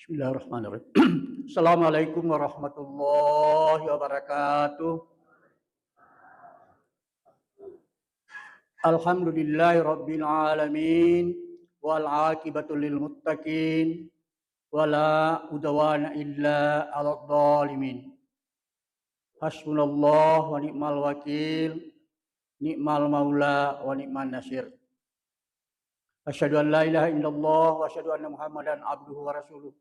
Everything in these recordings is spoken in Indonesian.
Bismillahirrahmanirrahim. Assalamualaikum warahmatullahi wabarakatuh. Alhamdulillahi rabbil alamin wal aqibatu lil muttaqin wala udwana illa 'alal zalimin. Hasbunallah wa ni'mal wakil, ni'mal maula wa ni'man nasir. Asyhadu an la ilaha illallah wa asyhadu anna Muhammadan abduhu wa rasuluh.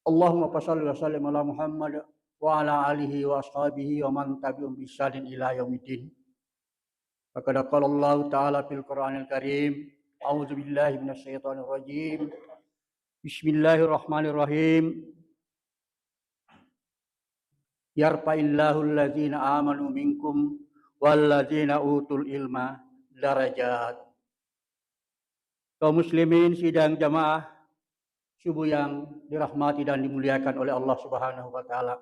Allahumma shalli wa sallim ala Muhammad wa ala alihi wa ashabihi wa man tabi'um bi ihsanin ila yaumiddin. Faqad qala Allah ta'ala fil Qur'anil Karim, a'udzu billahi minasy syaithanir rajim. Bismillahirrahmanirrahim. Yarfa'illahu alladzina amanu minkum walladzina utul ilma darajat. Kaum muslimin sidang jamaah subuh yang dirahmati dan dimuliakan oleh Allah Subhanahu wa taala.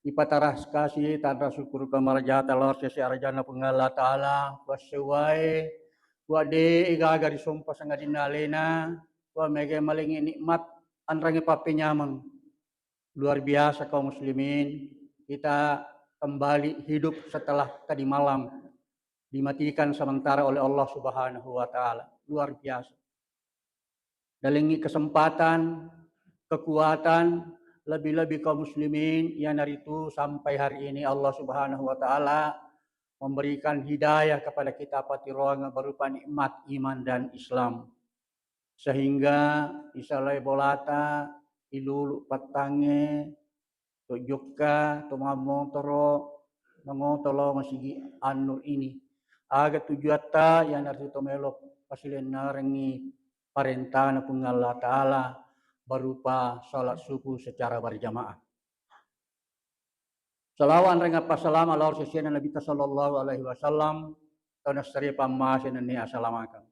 Ipataras kasih tanpa syukur kemarja talor sesi arjana penggala taala wasewai wade igaga disumpah sangadina lena wa mege malingi nikmat anrangi pape nyamang. Luar biasa kaum muslimin, kita kembali hidup setelah tadi malam dimatikan sementara oleh Allah Subhanahu wa taala. Luar biasa. Dalengi kesempatan, kekuatan, lebih-lebih kaum muslimin yang dari itu sampai hari ini Allah Subhanahu wa taala memberikan hidayah kepada kita patiroanga berupa nikmat iman dan Islam. Sehingga isalai bolata ilulu patange tojokka tomamotoro mangotolo masigi anur ini aga tujuata yang dari itu melok pasilen narengi perintah pun Allah taala berupa salat subuh secara berjamaah. Salawan rengat pasalam ala rasulina Nabi sallallahu alaihi wasallam tahun seri pamasin ini assalamualaikum.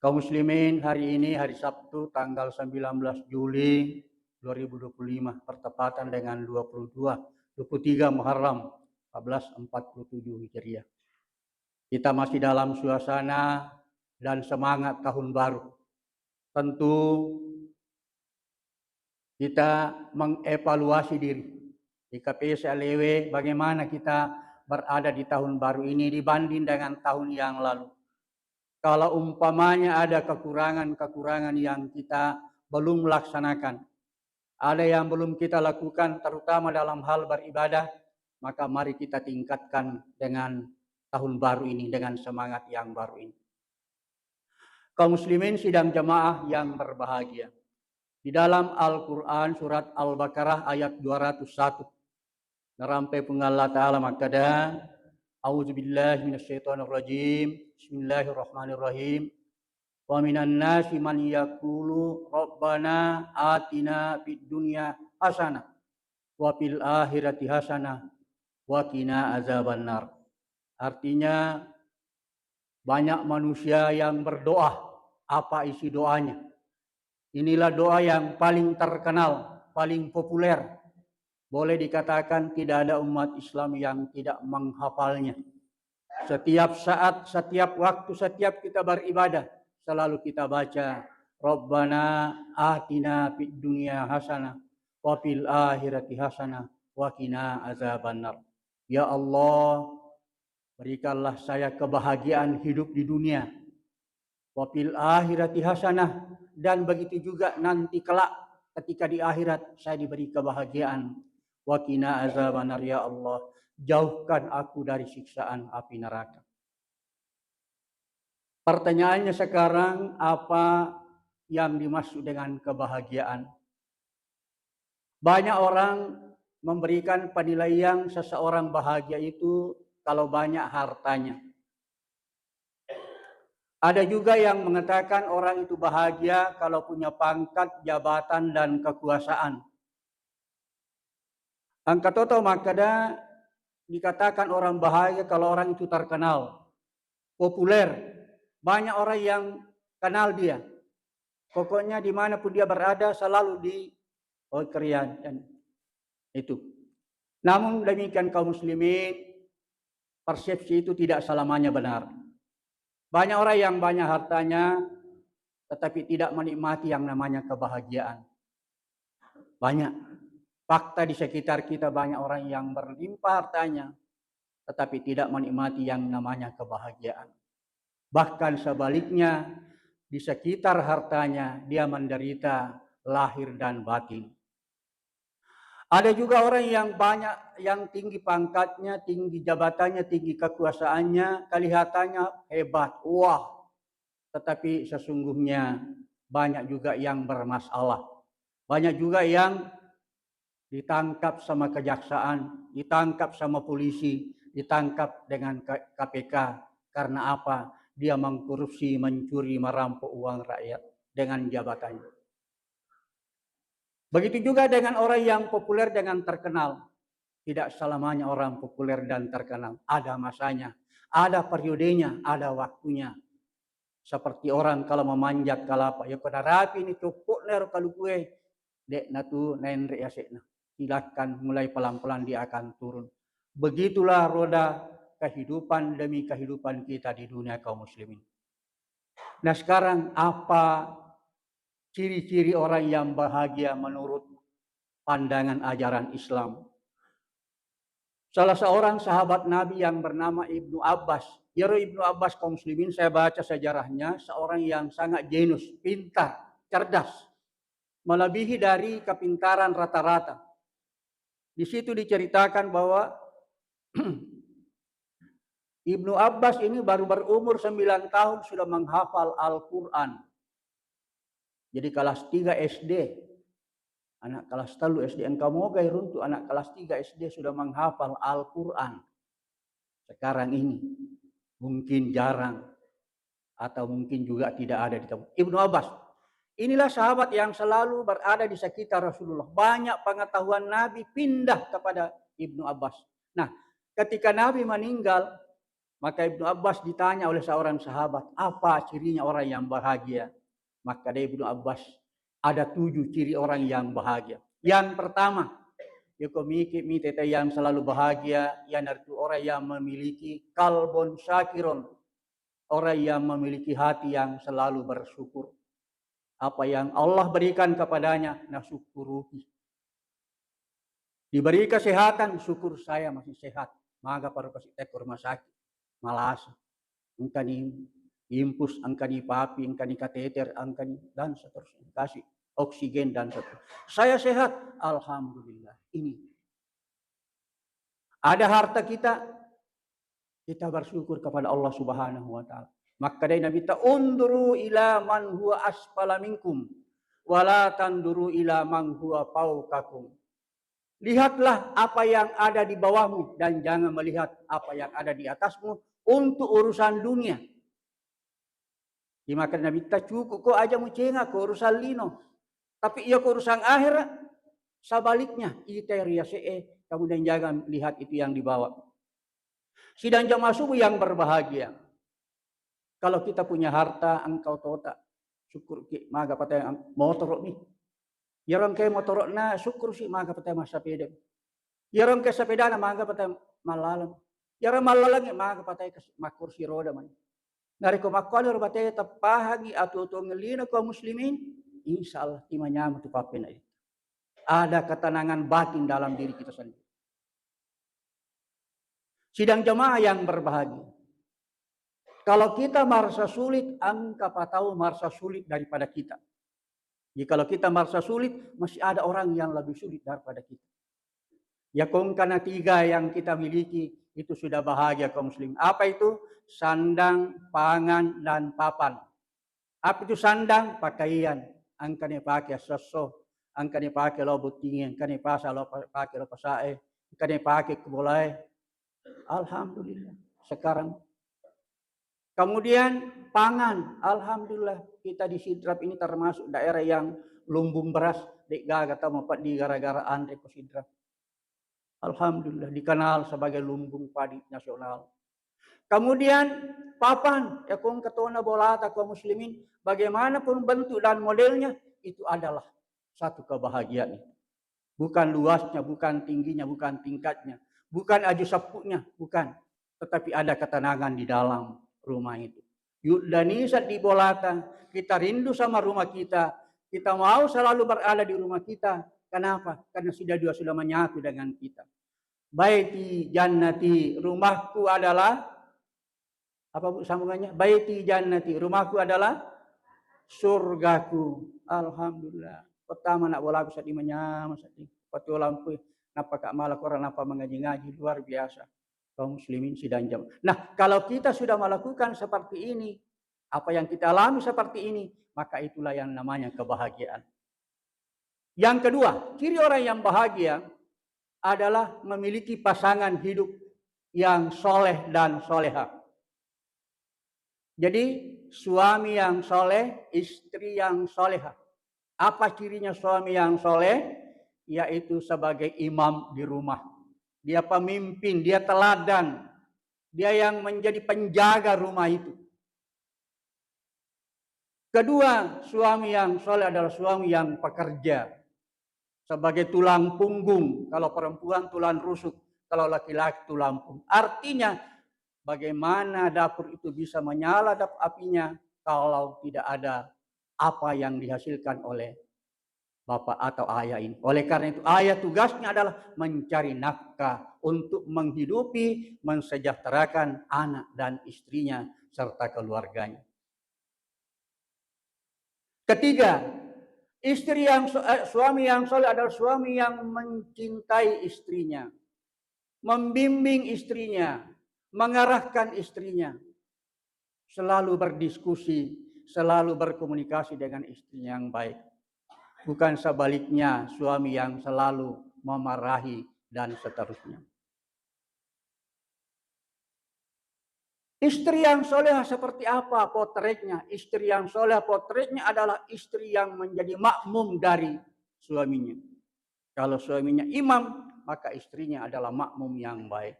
Kaum muslimin, hari ini hari Sabtu tanggal 19 Juli 2025 bertepatan dengan 23 Muharram 1447 Hijriah. Kita masih dalam suasana dan semangat tahun baru. Tentu kita mengevaluasi diri di KPS LEW bagaimana kita berada di tahun baru ini dibanding dengan tahun yang lalu. Kalau umpamanya ada kekurangan-kekurangan yang kita belum laksanakan, ada yang belum kita lakukan terutama dalam hal beribadah, maka mari kita tingkatkan dengan tahun baru ini, dengan semangat yang baru ini. Kaum muslimin sidang jamaah yang berbahagia. Di dalam Al-Quran surat Al-Baqarah ayat 201. Narampai pengallah ta'ala makada. A'udzubillahi minasyaitonirrajim. Bismillahirrahmanirrahim. Wa minan nasi man yaqulu rabbana atina fid dunya hasanah wa fil akhirati hasanah wa qina azabannar. Artinya banyak manusia yang berdoa. Apa isi doanya? Inilah doa yang paling terkenal, paling populer. Boleh dikatakan tidak ada umat Islam yang tidak menghafalnya. Setiap saat, setiap waktu, setiap kita beribadah, selalu kita baca Rabbana atina fid dunya hasanah wa fil akhirati hasanah wa qina azabannar. Ya Allah, berikanlah saya kebahagiaan hidup di dunia. Wa fil akhirati hasanah, dan begitu juga nanti kelak ketika di akhirat saya diberi kebahagiaan. Wa qina azabannar, ya Allah, jauhkan aku dari siksaan api neraka. Pertanyaannya sekarang, apa yang dimaksud dengan kebahagiaan? Banyak orang memberikan penilaian seseorang bahagia itu kalau banyak hartanya. Ada juga yang mengatakan orang itu bahagia kalau punya pangkat, jabatan, dan kekuasaan. Angka toto makada dikatakan orang bahagia kalau orang itu terkenal, populer. Banyak orang yang kenal dia. Pokoknya dimanapun dia berada selalu di kerian dan itu. Namun demikian kaum muslimin, persepsi itu tidak selamanya benar. Banyak orang yang banyak hartanya tetapi tidak menikmati yang namanya kebahagiaan. Banyak. Fakta di sekitar kita banyak orang yang berlimpah hartanya, tetapi tidak menikmati yang namanya kebahagiaan. Bahkan sebaliknya, di sekitar hartanya dia menderita lahir dan batin. Ada juga orang yang banyak, yang tinggi pangkatnya, tinggi jabatannya, tinggi kekuasaannya, kelihatannya hebat, wah. Tetapi sesungguhnya banyak juga yang bermasalah. Banyak juga yang ditangkap sama kejaksaan, ditangkap sama polisi, ditangkap dengan KPK. Karena apa? Dia mengkorupsi, mencuri, merampok uang rakyat dengan jabatannya. Begitu juga dengan orang yang populer dengan terkenal. Tidak selamanya orang populer dan terkenal. Ada masanya, ada periodenya, ada waktunya. Seperti orang kalau memanjat kelapa, ya pada rapi ini cukup ner kalau kue, dek natu nenre asekna. Silakan mulai pelan-pelan dia akan turun. Begitulah roda kehidupan demi kehidupan kita di dunia kaum muslimin. Nah sekarang apa ciri-ciri orang yang bahagia menurut pandangan ajaran Islam? Salah seorang sahabat Nabi yang bernama Ibnu Abbas. Ya Ibnu Abbas kaum muslimin, saya baca sejarahnya, seorang yang sangat jenius, pintar, cerdas, melebihi dari kepintaran rata-rata. Di situ diceritakan bahwa Ibnu Abbas ini baru berumur 9 tahun sudah menghafal Al-Quran. Jadi kelas 3 SD. Anak kelas 3 SD. Engkau mau gaya runtuh anak kelas 3 SD sudah menghafal Al-Quran. Sekarang ini mungkin jarang. Atau mungkin juga tidak ada di tempat. Ibnu Abbas. Inilah sahabat yang selalu berada di sekitar Rasulullah. Banyak pengetahuan Nabi pindah kepada Ibnu Abbas. Nah, ketika Nabi meninggal, maka Ibnu Abbas ditanya oleh seorang sahabat, apa cirinya orang yang bahagia? Maka dari Ibnu Abbas, ada 7 ciri orang yang bahagia. Yang pertama, tete yang selalu bahagia, yang itu orang yang memiliki kalbun syakirun. Orang yang memiliki hati yang selalu bersyukur. Apa yang Allah berikan kepadanya, nasyukuruhi. Diberi kesehatan, syukur saya masih sehat. Maka baru kasih ke rumah sakit. Malas. Angkani impus, angkani papi, angkani kateter, angkani dan seterusnya. Kasih oksigen dan seterusnya. Saya sehat, alhamdulillah. Ini. Ada harta kita bersyukur kepada Allah Subhanahu wa taala. Maka dari Nabi ta unduru ila man huwa asfala minkum wala tanduru ila man huwa fawqakum. Lihatlah apa yang ada di bawahmu dan jangan melihat apa yang ada di atasmu untuk urusan dunia. Dimakan Nabi ta cukup kok aja mucenga ke urusan lino. Tapi ia ke urusan akhirat sebaliknya ite riasee kemudian jangan lihat itu yang dibawa. Sidang jamaah subuh yang berbahagia. Kalau kita punya harta, engkau tota syukur ki maga patay motor ni. Yarang kay motor na syukur si maga patay masapeda. Yarang kay sapeda na maga patay malalam. Yarang malalang maga patay makursi roda man. Nariko makwalo patay tapahagi atuto ngelina kaum muslimin, insyaallah timanya tu papena itu. Ada ketenangan batin dalam diri kita sendiri. Sidang jamaah yang berbahagia. Kalau kita merasa sulit, engkau tahu merasa sulit daripada kita. Jikalau kita merasa sulit, masih ada orang yang lebih sulit daripada kita. Ya karena 3 yang kita miliki, itu sudah bahagia kaum muslim. Apa itu? Sandang, pangan, dan papan. Apa itu sandang? Pakaian. Angkanya pakai sesuatu. Angkanya pakai lobut tinggi. Angkanya pakai lo pasae. Angkanya pakai kebolai. Alhamdulillah. Sekarang. Kemudian pangan, alhamdulillah kita di Sidrap ini termasuk daerah yang lumbung beras, dek gaga atau mapat di gara-gara Andre ke Sidrap. Alhamdulillah dikenal sebagai lumbung padi nasional. Kemudian papan, ya kong ketona bolata kaum muslimin, bagaimanapun bentuk dan modelnya itu adalah satu kebahagiaan. Bukan luasnya, bukan tingginya, bukan tingkatnya, bukan aju sapunya, bukan, tetapi ada ketenangan di dalam rumah itu. Yudani saat di bolata, kita rindu sama rumah kita mau selalu berada di rumah kita, Kenapa? Karena dia sudah menyatu dengan kita. Baiti jannati, rumahku adalah apa Bu sambungannya? Baiti jannati, rumahku adalah surgaku. Alhamdulillah. Pertama nak bola bisa dimanyam, patu lampu, napa kak malah orang napa mengaji-ngaji luar biasa. Kaum muslimin sidang jam. Nah, kalau kita sudah melakukan seperti ini, apa yang kita alami seperti ini, maka itulah yang namanya kebahagiaan. Yang kedua, ciri orang yang bahagia adalah memiliki pasangan hidup yang soleh dan soleha. Jadi suami yang soleh, istri yang soleha. Apa cirinya suami yang soleh? Yaitu sebagai imam di rumah. Dia pemimpin, dia teladan. Dia yang menjadi penjaga rumah itu. Kedua, suami yang soleh adalah suami yang pekerja. Sebagai tulang punggung, kalau perempuan tulang rusuk, kalau laki-laki tulang punggung. Artinya, bagaimana dapur itu bisa menyala apinya kalau tidak ada apa yang dihasilkan oleh bapak atau ayah ini. Oleh karena itu, ayah tugasnya adalah mencari nafkah untuk menghidupi, mensejahterakan anak dan istrinya serta keluarganya. Ketiga, suami yang soleh adalah suami yang mencintai istrinya, membimbing istrinya, mengarahkan istrinya, selalu berdiskusi, selalu berkomunikasi dengan istrinya yang baik. Bukan sebaliknya, suami yang selalu memarahi dan seterusnya. Istri yang soleh seperti apa potretnya? Istri yang soleh potretnya adalah istri yang menjadi makmum dari suaminya. Kalau suaminya imam, maka istrinya adalah makmum yang baik.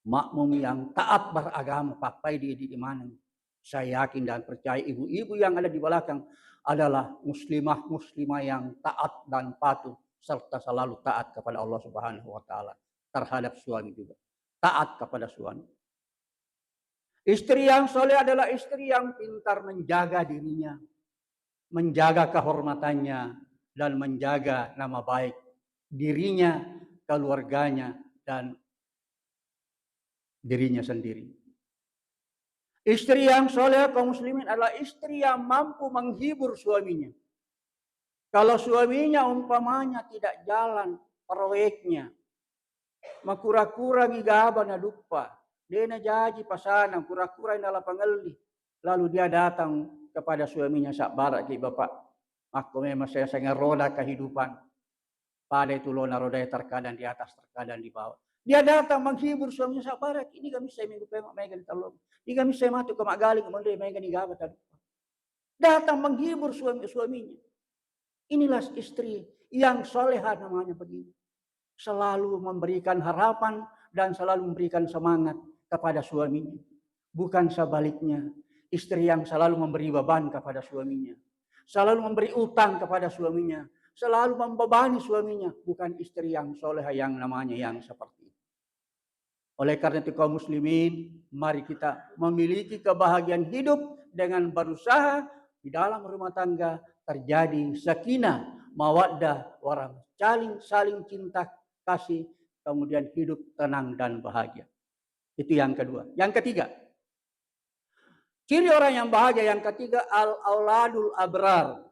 Makmum yang taat beragama, papai dia di mana. Saya yakin dan percaya ibu-ibu yang ada di belakang adalah muslimah yang taat dan patuh serta selalu taat kepada Allah Subhanahu wa taala terhadap suami juga. Taat kepada suami. Istri yang soleh adalah istri yang pintar menjaga dirinya, menjaga kehormatannya, dan menjaga nama baik dirinya, keluarganya, dan dirinya sendiri. Istri yang soleh kaum muslimin adalah istri yang mampu menghibur suaminya. Kalau suaminya umpamanya tidak jalan proyeknya, makura-kura gigaba na dupa, dia na jaji pasanang, kura-kura dalam pengelih. Lalu dia datang kepada suaminya, sak barak ki bapak, aku memang saya sangat roda kehidupan. Pada itu lona roda terkadang di atas, terkadang di bawah. Dia datang menghibur suaminya, sak barak, ini kami saya minggu pemak megan talong. Ini kami saya matu ke magali kemudian megan di gabat. Datang menghibur suaminya. Inilah istri yang soleha namanya begini. Selalu memberikan harapan dan selalu memberikan semangat kepada suaminya. Bukan sebaliknya, istri yang selalu memberi beban kepada suaminya. Selalu memberi utang kepada suaminya. Selalu membebani suaminya. Bukan istri yang soleha yang namanya yang seperti itu. Oleh karena itu kaum muslimin, mari kita memiliki kebahagiaan hidup dengan berusaha di dalam rumah tangga terjadi sakinah, mawaddah, orang saling cinta kasih, kemudian hidup tenang dan bahagia. Itu yang kedua. Yang ketiga, ciri orang yang bahagia yang ketiga, al-auladul abrar,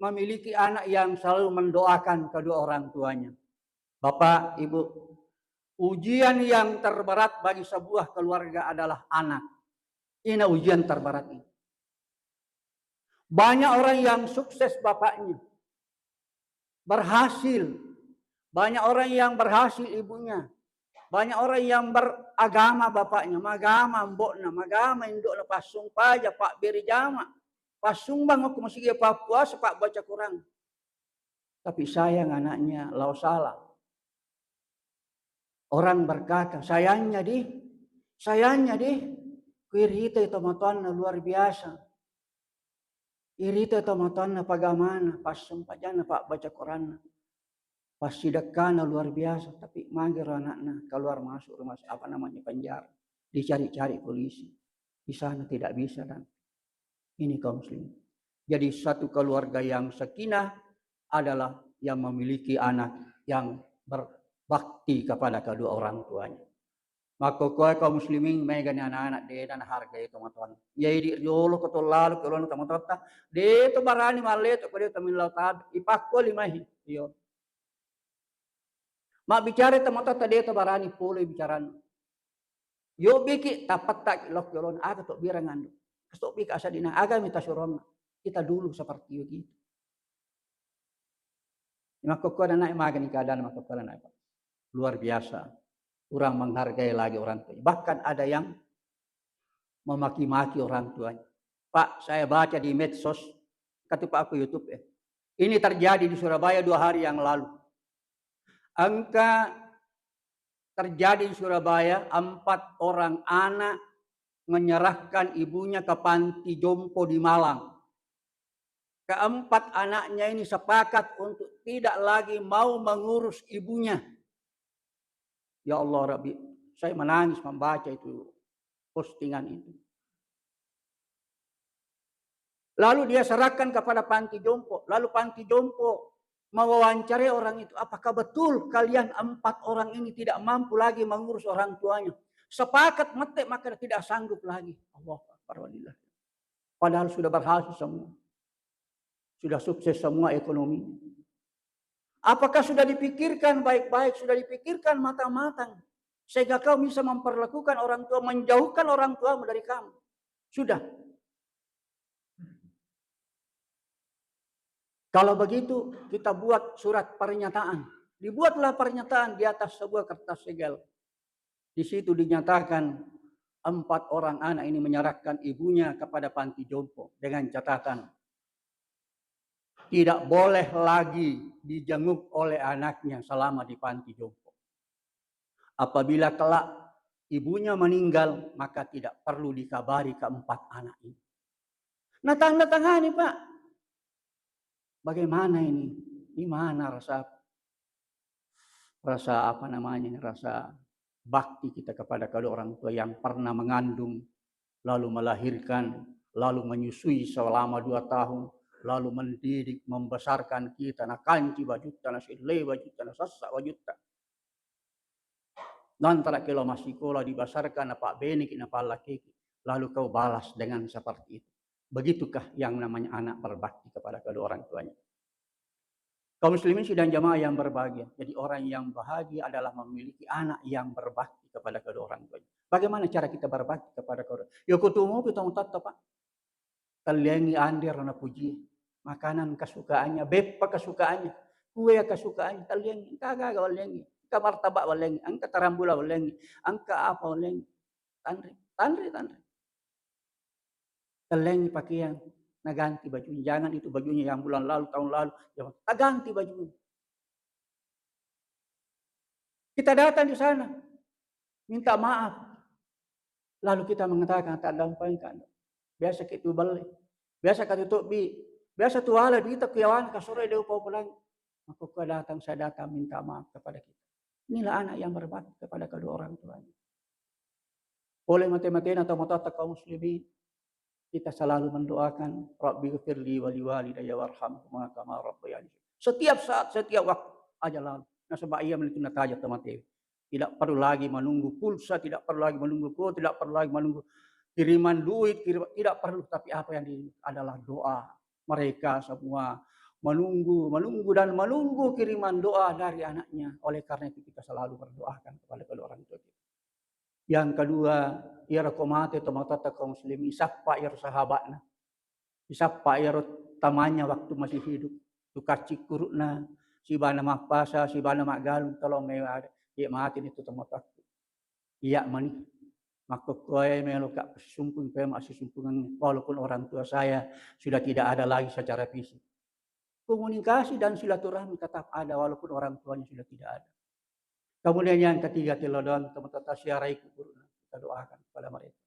memiliki anak yang selalu mendoakan kedua orang tuanya. Bapak, Ibu, ujian yang terberat bagi sebuah keluarga adalah anak. Ini ujian terberat ini. Banyak orang yang sukses bapaknya, berhasil. Banyak orang yang berhasil ibunya. Banyak orang yang beragama bapaknya. Magama mbokna, magama indokna pasung paja, pak beri jama. Pasung bang aku masih Papua, sepak baca Quran. Tapi sayang anaknya lau salah. Orang berkata, sayangnya deh, kuirita itu matuan luar biasa. Irita itu matuan pagamana, pasung pajana pak baca Quran. Pas sidakana luar biasa, tapi mager anaknya keluar masuk rumah apa namanya penjara, dicari-cari polisi, di sana tidak bisa dan ini kaum muslim. Jadi satu keluarga yang sakinah adalah yang memiliki anak yang berbakti kepada kedua orang tuanya. Maka kaum muslimin megan anak-anak de dan harga itu teman-teman. Jadi yolo ko lalu ko teman-teman de to barani malle to ko de tamin lautab ipakko limahi yo. Ma bicara teman-teman de to barani polo bicaran. Yo biki tapat tak lok yolon aga to birangan. Kasto bika asa dina aga minta suron kita dulu seperti itu. Maka ko na magan keadaan maka ko na luar biasa. Orang menghargai lagi orang tua. Bahkan ada yang memaki-maki orang tuanya. Pak, saya baca di medsos, kata Pak aku YouTube ya. Ini terjadi di Surabaya 2 hari yang lalu. Angka terjadi di Surabaya 4 orang anak menyerahkan ibunya ke panti jompo di Malang. Keempat anaknya ini sepakat untuk tidak lagi mau mengurus ibunya. Ya Allah Rabbi, saya menangis membaca itu postingan itu. Lalu dia serahkan kepada panti jompo. Lalu panti jompo mewawancarai orang itu. Apakah betul kalian 4 orang ini tidak mampu lagi mengurus orang tuanya? Sepakat mati maka tidak sanggup lagi. Allah Akbar. Padahal sudah berhasil semua. Sudah sukses semua ekonomi. Apakah sudah dipikirkan baik-baik, sudah dipikirkan matang-matang, sehingga kau bisa memperlakukan orang tua, menjauhkan orang tuamu dari kamu? Sudah. Kalau begitu, kita buat surat pernyataan. Dibuatlah pernyataan di atas sebuah kertas segel. Di situ dinyatakan 4 orang anak ini menyerahkan ibunya kepada panti jompo dengan catatan tidak boleh lagi dijenguk oleh anaknya selama di panti jompo. Apabila kelak ibunya meninggal, maka tidak perlu dikabari ke-4 anak ini. Nah, tanda tangan nih Pak. Bagaimana ini? Di mana rasa bakti kita kepada kedua orang tua yang pernah mengandung, lalu melahirkan, lalu menyusui selama 2 tahun, lalu mendidik, membesarkan kita. Na kanci bajuta, na sile bajuta, na sassa bajuta. Nantara kilo masih sekolah dibesarkan na Pak Benik, na Pak Lakiki. Lalu kau balas dengan seperti itu. Begitukah yang namanya anak berbakti kepada kedua orang tuanya? Kaum muslimin sidang jamaah yang berbahagia. Jadi orang yang bahagia adalah memiliki anak yang berbakti kepada kedua orang tuanya. Bagaimana cara kita berbakti kepada kedua? Ya kutumu kita mutatta Pak. Kaliangi andir na puji. Makanan kesukaannya, bepa kesukaannya, kue kesukaannya, kaliangi. Kagak walengi. Angka martabak walengi. Angka tarambula walengi. Angka apa walengi. Tandri. Kaliangi pakaian. Naganti bajunya. Jangan itu bajunya yang bulan lalu, tahun lalu. Ganti bajunya. Kita datang di sana. Minta maaf. Lalu kita mengatakan, tak damping kan. Biasa kita balik. Biasa kita tutup bi. Biasa tuala kita kiawan kasore dia upau pulang. Maka saya datang minta maaf kepada kita. Inilah anak yang berbakti kepada kedua orang tuanya. Oleh mati-matian atau mutata kaum muslimin, kita selalu mendoakan Rabbi ghfirli wa liwalidayya warhamhuma kama rabbayani. Setiap saat, setiap waktu aja lalu. Nah sebab ia menitun tajat teman-teman. Tidak perlu lagi menunggu pulsa, tidak perlu lagi menunggu kode, tidak perlu lagi menunggu kiriman duit, tidak perlu. Tapi apa yang adalah doa. Mereka semua menunggu kiriman doa dari anaknya. Oleh karena itu kita selalu berdoakan kepada kedua orang tua kita. Yang kedua, ia rekomate tomatata kaum muslimin, isapa ir sahabatna. Isapa ir tamanya waktu masih hidup. Tukar cikurutna, si bana mapasa, si bana magalung, tolong mewah. Ia mahatin itu tomatata. Iya mani. Maka kowe meluka sumpung masih sumpungan walaupun orang tua saya sudah tidak ada lagi secara fisik. Komunikasi dan silaturahmi tetap ada walaupun orang tuanya sudah tidak ada. Kemudian yang ketiga tilodon teman-teman syarai kubur. Kita doakan kepada mereka.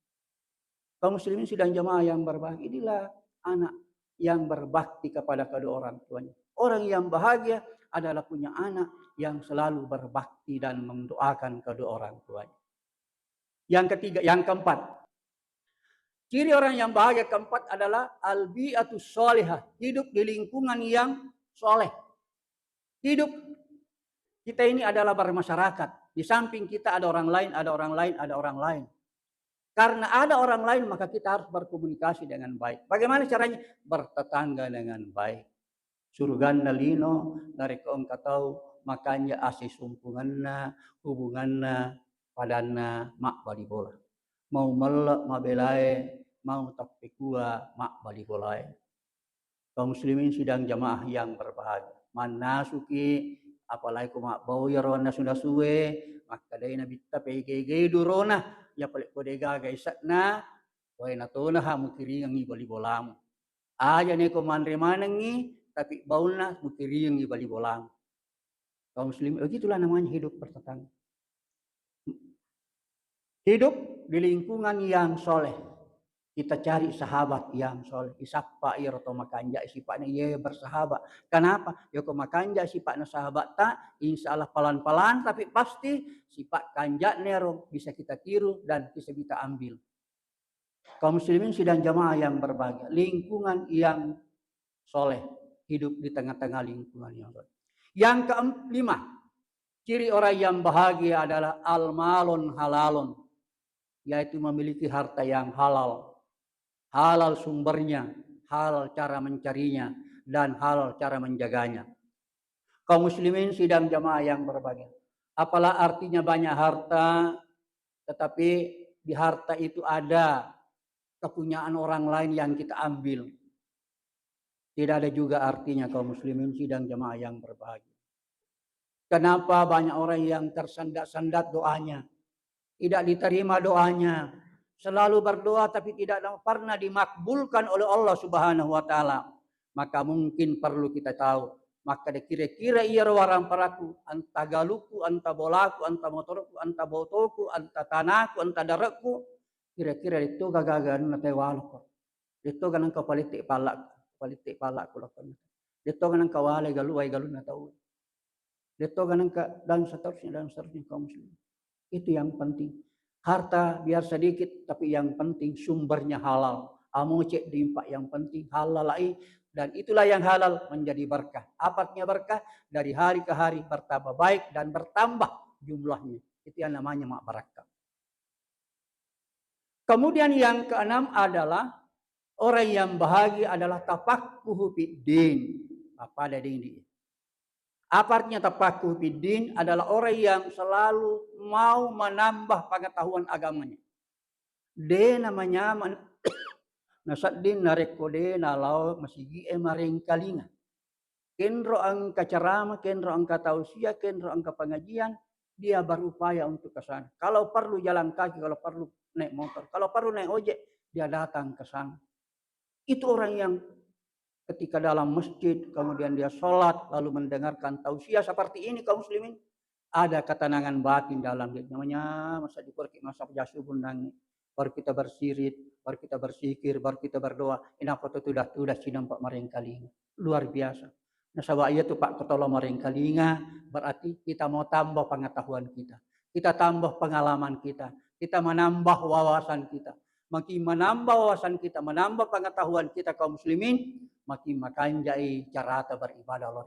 Kaum muslimin sidang jamaah yang berbakti, inilah anak yang berbakti kepada kedua orang tuanya. Orang yang bahagia adalah punya anak yang selalu berbakti dan mendoakan kedua orang tuanya. Yang ketiga, yang keempat. Ciri orang yang bahagia keempat adalah albi'atus sholihah, hidup di lingkungan yang soleh. Hidup kita ini adalah bermasyarakat. Di samping kita ada orang lain, ada orang lain, ada orang lain. Karena ada orang lain maka kita harus berkomunikasi dengan baik. Bagaimana caranya? Bertetangga dengan baik. Surganna lino dari kau tahu makanya asih sumpunganna hubunganna padanna mak bali bola. Mau melek mabelae, mau tapikua mak bali bolae. Kaum muslimin sidang jamaah yang berbahagia. Manasuki apalagi ku mak bau ya rona sudah suwe maka dai nabi PGG durona ya paling kode gaga isatna wai natona ha mukiringi bali bolamu. Aja ne ko manre manengi tapi baulna mukiringi bali bolamu. Kaum muslimin begitulah namanya hidup bertetangga. Hidup di lingkungan yang soleh. Kita cari sahabat yang soleh. Isapa ir atau makanja sifatnya ia bersahabat. Kenapa? Ya ko makanja sifatnya sahabat tak. Insya Allah pelan-pelan tapi pasti sifat kanja nero bisa kita tiru dan bisa kita ambil. Kaum muslimin sidang jamaah yang berbahagia. Lingkungan yang soleh. Hidup di tengah-tengah lingkungan yang soleh. Yang kelima. Ciri orang yang bahagia adalah al-malun halalun. Yaitu memiliki harta yang halal. Halal sumbernya, halal cara mencarinya, dan halal cara menjaganya. Kaum muslimin sidang jamaah yang berbahagia. Apalah artinya banyak harta, tetapi di harta itu ada kepunyaan orang lain yang kita ambil. Tidak ada juga artinya kaum muslimin sidang jamaah yang berbahagia. Kenapa banyak orang yang tersendat-sendat doanya? Tidak diterima doanya. Selalu berdoa tapi tidak pernah dimakbulkan oleh Allah Subhanahu wa taala. Maka mungkin perlu kita tahu. Maka kira-kira ia warang paraku, anta galuku, anta bolaku, anta motorku, anta botoku, anta tanaku, anta darakku. Kira-kira itu gagagan na tewalko. Itu ganang kapalitik palak ko lakon. Itu ganang kawale galuay galu na tahu. Itu ganang dan seterusnya kaum muslim. Itu yang penting. Harta biar sedikit, tapi yang penting sumbernya halal. Amo cek dimpak yang penting halal lai. Dan itulah yang halal menjadi berkah. Apatnya berkah? Dari hari ke hari bertambah baik dan bertambah jumlahnya. Itu yang namanya mak barakah. Kemudian yang keenam adalah orang yang bahagia adalah tafaqquhu fiddin. Apa ada di Apa artinya tafaqquh fiddin? Adalah orang yang selalu mau menambah pengetahuan agamanya. De namanya nasaddin narekode nalau masigi maring kalinga. Kenro ang kacarama, kenro ang katausia, kenro ang pengajian, dia berupaya untuk ke sana. Kalau perlu jalan kaki, kalau perlu naik motor, kalau perlu naik ojek, dia datang ke sana. Itu orang yang ketika dalam masjid, kemudian dia sholat, lalu mendengarkan tausiah seperti ini kaum muslimin. Ada ketenangan batin dalam dia. Namanya masa dikorki masa jasubun nangi. Baru kita bersirit, baru kita bersikir, baru kita berdoa. Ini apa tuh sudah sinampak maring kalinga. Luar biasa. Nah sabab iya tuh Pak ketolong maring kalinga, berarti kita mau tambah pengetahuan kita. Kita tambah pengalaman kita. Kita menambah wawasan kita. Makin menambah wawasan kita, menambah pengetahuan kita kaum muslimin, makin makanjai carata beribadah Allah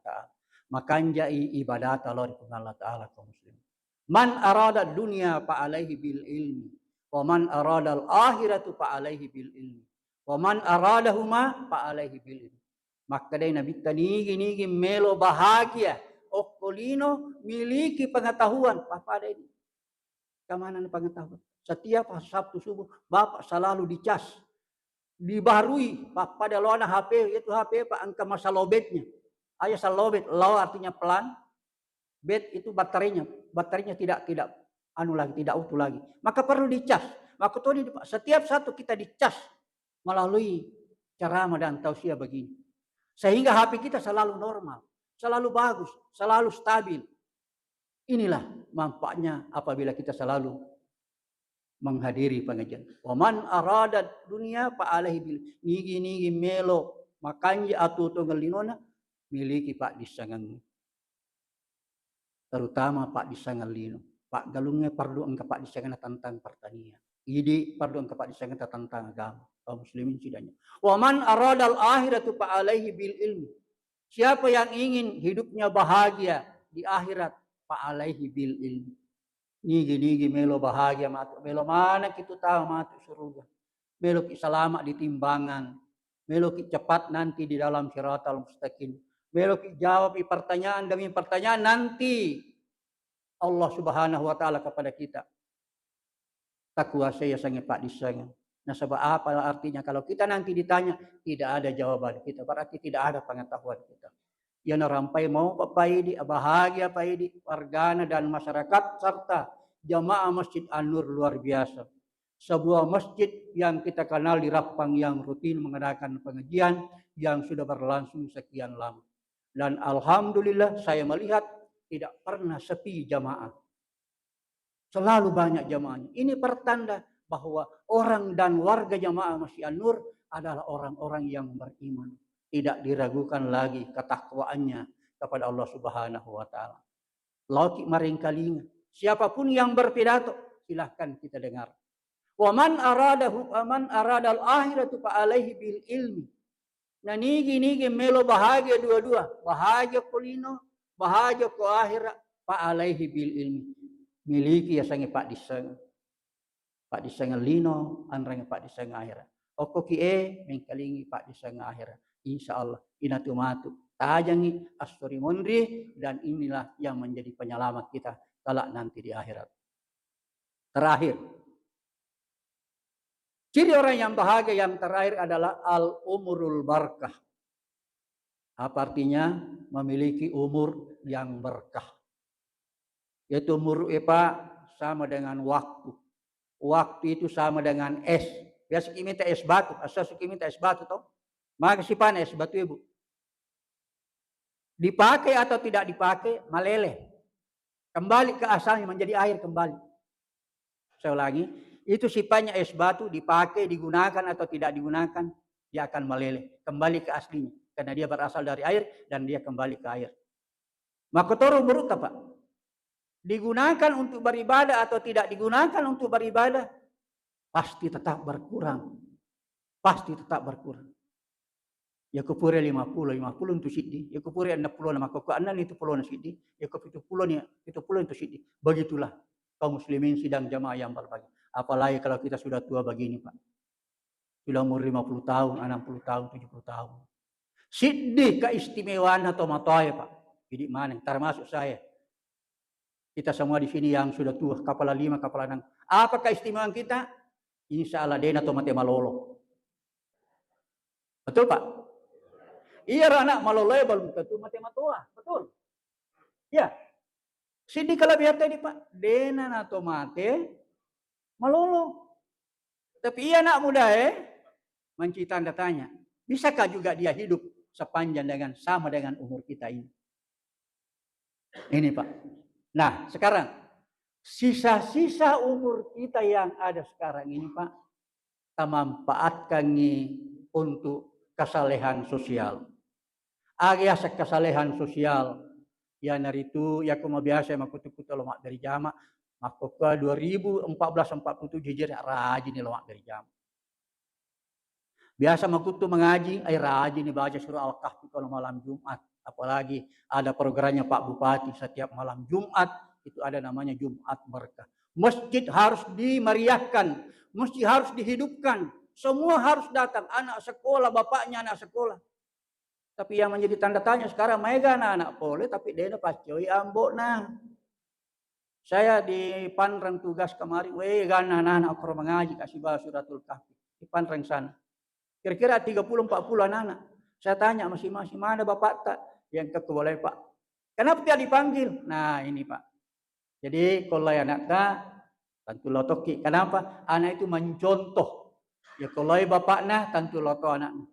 Ta'ala. Makanjai ibadat Allah Ta'ala kaum muslimin. Man arada dunia fa'alaihi bil ilmi. Wa man arada al-akhiratu fa'alaihi bil ilmi. Wa man aradahuma fa'alaihi bil ilmi. Maka dari Nabi nigi melo bahagia. Okolino miliki pengetahuan. Apa ada ini? Kemana pengetahuan? Setiap Sabtu subuh Bapak selalu dicas, dibarui pada lona HP itu HP Pak angka masa lobetnya. Ayah salobet, low artinya pelan, bed itu baterainya tidak tidak utuh lagi. Maka perlu dicas. Maka setiap satu kita dicas melalui ceramah dan tausiah begini. Sehingga HP kita selalu normal, selalu bagus, selalu stabil. Inilah manfaatnya apabila kita selalu menghadiri pengajian. Waman aradat dunia fa'alaihi bil nigi melo makanya atu tonggelinona miliki Pak disangan. Terutama Pak disangan lino. Pak galungnya perlu engkau Pak disangan tentang pertanian. Idi perlu engkau Pak disangan tentang agama. Kaum muslimin sidanya. Waman aradal akhiratu fa'alaihi bil ilmi. Siapa yang ingin hidupnya bahagia di akhirat, fa'alaihi bil ilmi. Nigi melo bahagia matu. Melo mana kita tahu matu surga. Melo ki selamat di timbangan. Melo ki cepat nanti di dalam siratal mustaqim. Melo ki jawab pertanyaan demi pertanyaan nanti Allah Subhanahu wa taala kepada kita. Tak kuasa ya sange Pak disange. Nah, sebab apa artinya kalau kita nanti ditanya tidak ada jawaban kita, berarti tidak ada pengetahuan kita. Ya narampai mau papaidi bahagia paidi wargana dan masyarakat serta jamaah Masjid An-Nur luar biasa. Sebuah masjid yang kita kenal di Rapang yang rutin mengadakan pengajian yang sudah berlangsung sekian lama. Dan alhamdulillah saya melihat tidak pernah sepi jamaah. Selalu banyak jamaahnya. Ini pertanda bahwa orang dan warga jamaah Masjid An-Nur adalah orang-orang yang beriman. Tidak diragukan lagi ketakwaannya kepada Allah Subhanahu wa taala. Lauki maring kalinga. Siapapun yang berpidato, silahkan kita dengar. Wa man aradal akhiratu fa alaihi bil ilmi. Nah nigi melo bahagia dua-dua. Bahagia kulino, bahagia ku akhirat fa alaihi bil ilmi. Miliki ya sange Pak diseng. Pak diseng lino, anrang Pak diseng akhirat. Oko kie mengkalingi Pak diseng akhirat. Insyaallah inatu matu tajangi astori mondri dan inilah yang menjadi penyelamat kita kelak nanti di akhirat. Terakhir, ciri orang yang bahagia yang terakhir adalah al-umurul barakah. Apa artinya? Memiliki umur yang berkah. Yaitu umur sama dengan waktu. Waktu itu sama dengan es. Biasa kita minta es batu, asal kita minta es batu toh. Maka si panas batu ibu. Dipakai atau tidak dipakai, meleleh. Kembali ke asalnya menjadi air kembali. Saya ulangi, itu sifatnya es batu dipakai, digunakan atau tidak digunakan, dia akan meleleh. Kembali ke aslinya. Karena dia berasal dari air dan dia kembali ke air. Maka toro menurut apa? Digunakan untuk beribadah atau tidak digunakan untuk beribadah, pasti tetap berkurang. Pasti tetap berkurang. Ya kupure 50 untuk sidi, ya kupure 60 nama koko anan itu puluh na sidi, ya kup itu puluh untuk sidi. Begitulah kaum muslimin sidang jamaah yang berbagi. Apalagi kalau kita sudah tua begini, Pak. Sudah umur 50 tahun, 60 tahun, 70 tahun. Sidi keistimewaan atau matoy, Pak. Jadi mana? Termasuk saya. Kita semua di sini yang sudah tua, kepala 5, kepala 6. Apa keistimewaan kita? Insya Allah dena atau mate malolo. Betul, Pak? Iya anak maloloy belum tentu mati matua, betul. Ya. Sini kalau biar tadi Pak, dena atau mate malolo. Tapi iya anak muda manci tanda tanya, bisakah juga dia hidup sepanjang dengan sama dengan umur kita ini? Ini Pak. Nah, sekarang sisa-sisa umur kita yang ada sekarang ini Pak, kita manfaatkan untuk kesalehan sosial. Agak kesalehan sosial. Ya dari itu ya kuma biasa makutu-kutu lemak dari jama. Maka 2014-47 Hijriah rajin lemak dari jama. Biasa makutu mengaji, rajin baca surah Al-Kahfi kalau malam Jumat. Apalagi ada programnya Pak Bupati setiap malam Jumat itu ada namanya Jumat Berkah. Masjid harus dimeriahkan, masjid harus dihidupkan. Semua harus datang, anak sekolah, bapaknya anak sekolah. Tapi yang menjadi tanda tanya sekarang mega anak boleh tapi dia pacoi ambok nah. Saya di Panrang tugas kemarin, gana anak-anak orang mengaji kasih bahas suratul kahfi di Panrang sana. Kira-kira 30-40 anak-anak. Saya tanya masing-masing mana bapak tak yang boleh Pak. Kenapa dia dipanggil? Nah ini Pak. Jadi kalau anak tak tentu lotoki. Kenapa? Anak itu mencontoh. Ya kalau bapak nah tentu loto anaknya.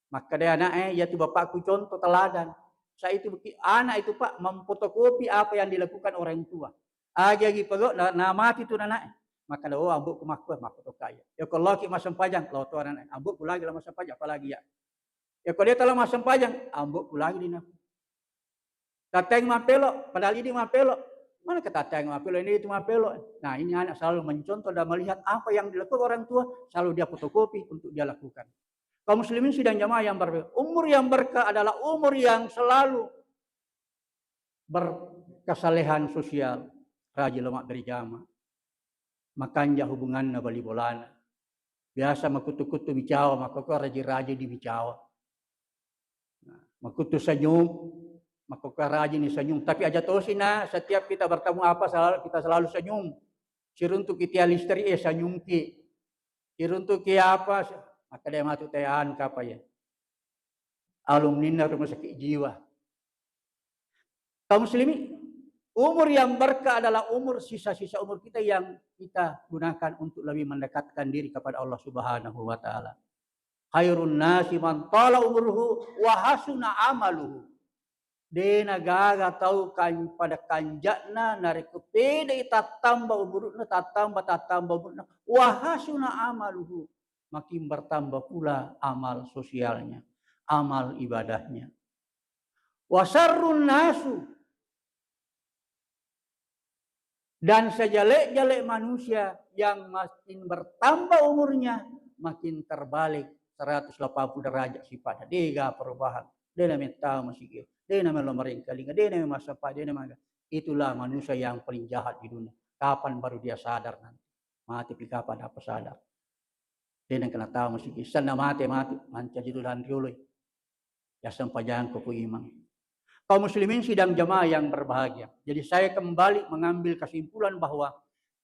Maka dia anak yaitu bapakku contoh teladan. Saya itu anak itu Pak memfotokopi apa yang dilakukan orang tua. Agi pegok nama itu anak. Maka dah ambuk kumakku foto kaya. Ya kalau ki masam pajang lo tu anak ambuk lagi lah masam pajang apalagi ya. Ya kalau dia telah masam pajang ambuk lagi dina. Tateng mapelo padahal ini mapelo. Mana ketateng mapelo ini itu mapelo. Nah ini anak selalu mencontoh dan melihat apa yang dilakukan orang tua selalu dia fotokopi untuk dia lakukan. Kaum muslimin sidang jamaah yang berkah. Umur yang berkah adalah umur yang selalu berkesalehan sosial, rajin lemak berjamaah. Makanya hubungan na bali bolana. Biasa makutu-kutu bicawa, maka ko rajin-rajin di bicawa. Makutu senyum, maka ko rajin di senyum. Tapi aja tahu sih na, setiap kita bertemu apa kita selalu senyum. Siruntuk kita listri senyum ki. Siruntuk ki apa, maka dia matu tean kapa ya. Alumni rumah sakit jiwa. Kaum muslimin, umur yang berkah adalah umur sisa-sisa umur kita yang kita gunakan untuk lebih mendekatkan diri kepada Allah Subhanahu wa taala. Khairun nasi man tala umruhu wa hasuna amaluhu. Dena gaga tahu kan pada kanjakna nareku pede tatamba umurna tatamba umurna wa hasuna amaluhu. Makin bertambah pula amal sosialnya, amal ibadahnya. Wa syarrun nasu, dan sejelek-jelek manusia yang makin bertambah umurnya, makin terbalik 180 derajat sifatnya. Dia perubahan. Dia namanya tahu masih. Dia namanya lomaring kalinga. Dia namanya masapa. Dia namanya. Itulah manusia yang paling jahat di dunia. Kapan baru dia sadar nanti? Mati kapan apa sadar? Dia yang kena tahu masih. Sana mati. Manca jidulan riului. Ya sampai jangan kuku imang. Kaum muslimin sidang jamaah yang berbahagia. Jadi saya kembali mengambil kesimpulan bahwa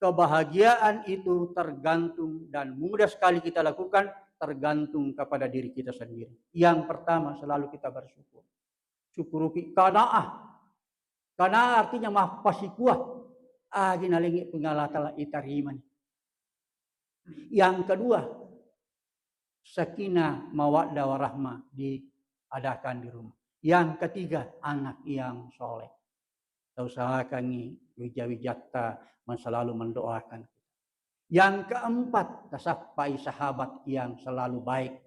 kebahagiaan itu tergantung dan mudah sekali kita lakukan tergantung kepada diri kita sendiri. Yang pertama selalu kita bersyukur. Syukuruki qanaah. Qanaah artinya mahpasikuah. Ginalingi pengalatala itariman. Yang kedua, sakinah mawaddah warahmah diadakan di rumah. Yang ketiga, anak yang soleh. Usahakan wija-wijatta selalu mendoakan. Yang keempat, tasafpai sahabat yang selalu baik.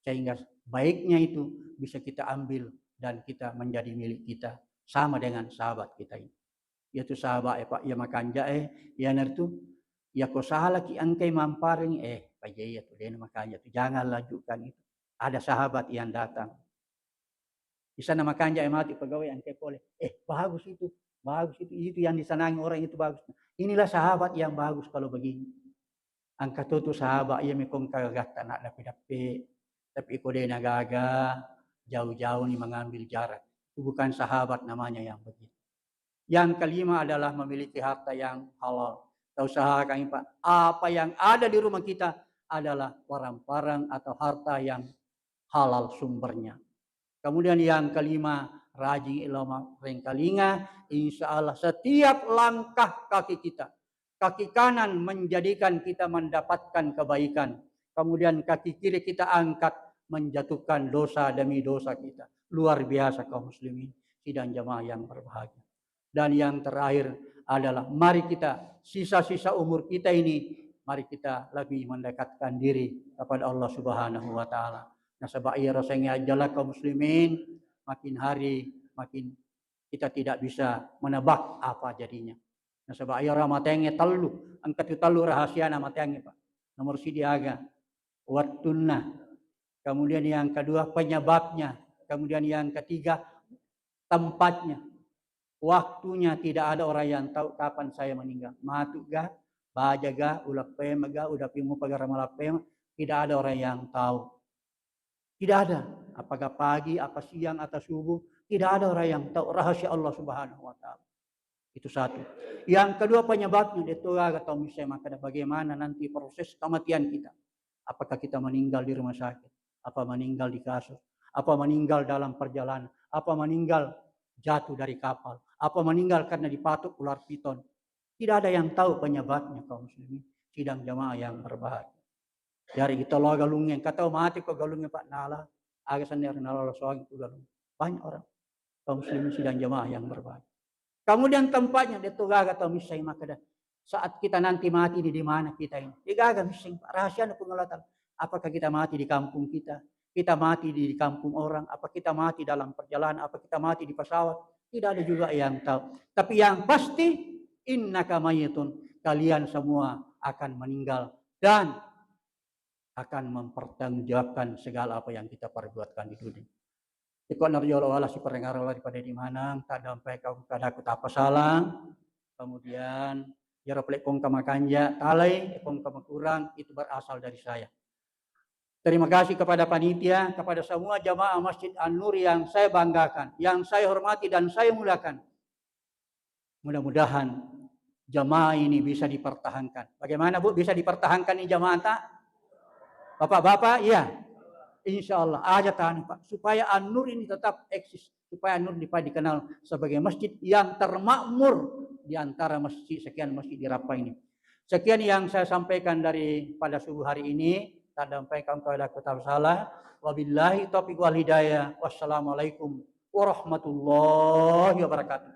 Sehingga baiknya itu bisa kita ambil dan kita menjadi milik kita. Sama dengan sahabat kita ini. Yaitu sahabat Pak ya makanja ya nertu ya ko salah ki angkai mamparing pajaya tu dia makanya tu jangan lanjutkan itu. Ada sahabat yang datang. Di sana makanya mati pegawai angkai boleh. Bagus itu yang disenangi orang itu bagus. Inilah sahabat yang bagus kalau begini. Angka tutu sahabat ia mekong kagagat nak dapi-dapi. Tapi iko dia nagaga jauh-jauh nih mengambil jarak. Itu bukan sahabat namanya yang begitu. Yang kelima adalah memiliki harta yang halal. Usahakan Pak, apa yang ada di rumah kita adalah barang-barang atau harta yang halal sumbernya. Kemudian yang kelima, rajin ilmu rengkalinga, insya Allah setiap langkah kaki kita. Kaki kanan menjadikan kita mendapatkan kebaikan. Kemudian kaki kiri kita angkat menjatuhkan dosa demi dosa kita. Luar biasa kaum muslimin, sidang jamaah yang berbahagia. Dan yang terakhir adalah mari kita sisa-sisa umur kita ini, mari kita lebih mendekatkan diri kepada Allah Subhanahu wa taala. Nah sebab ia rasanya ajalah kaum muslimin makin hari makin kita tidak bisa menebak apa jadinya. Nah sebab ia ramatenge telu angkat telu rahasia nama matenge Pak. Nomor sidiaga wattunna. Kemudian yang kedua penyebabnya, kemudian yang ketiga tempatnya. Waktunya tidak ada orang yang tahu kapan saya meninggal. Matuga, bajaga, ulapemaga, udapimu pagaramalape, tidak ada orang yang tahu. Tidak ada. Apakah pagi, apa siang, atau subuh. Tidak ada orang yang tahu rahasia Allah Subhanahu wa taala. Itu satu. Yang kedua penyebabnya itu atau misalnya maka bagaimana nanti proses kematian kita. Apakah kita meninggal di rumah sakit, apa meninggal di kasur, apa meninggal dalam perjalanan, apa meninggal jatuh dari kapal, apa meninggal karena dipatuk ular piton. Tidak ada yang tahu penyebabnya kaum muslimin. Sidang jamaah yang berbahagia. Dari kita lo galungnya, kata mati kok galungnya Pak Nala, agak sendiri Nala soal itu galung. Banyak orang kaum muslimin sidang jamaah yang berbahagia. Kemudian tempatnya itu gagal atau misalnya maka saat kita nanti mati di mana kita ini? Gagal misalnya rahasia pengelatan. Apakah kita mati di kampung kita? Kita mati di kampung orang? Apa kita mati dalam perjalanan? Apa kita mati di pesawat? Tidak ada juga yang tahu. Tapi yang pasti innaka mayitun, kalian semua akan meninggal dan akan mempertanggungjawabkan segala apa yang kita perbuatkan di dunia. Ikut narjol wala si pendengar wala daripada di mana tak dampai kau kada aku tak salah. Kemudian jaro pelekong kama kanja talai epong kama kurang itu berasal dari saya. Terima kasih kepada panitia, kepada semua jamaah Masjid An-Nur yang saya banggakan, yang saya hormati dan saya muliakan. Mudah-mudahan jamaah ini bisa dipertahankan. Bagaimana Bu bisa dipertahankan ini jamaah tak? Bapak-bapak, iya. Insya Allah aja tahan Pak, supaya An-Nur ini tetap eksis, supaya An-Nur dikenal sebagai masjid yang termakmur di antara masjid sekian masjid di Rapa ini. Sekian yang saya sampaikan dari pada subuh hari ini. Tak sampai kamu kepada kitab salah. Wabillahi taufiq wal hidayah. Wassalamualaikum warahmatullahi wabarakatuh.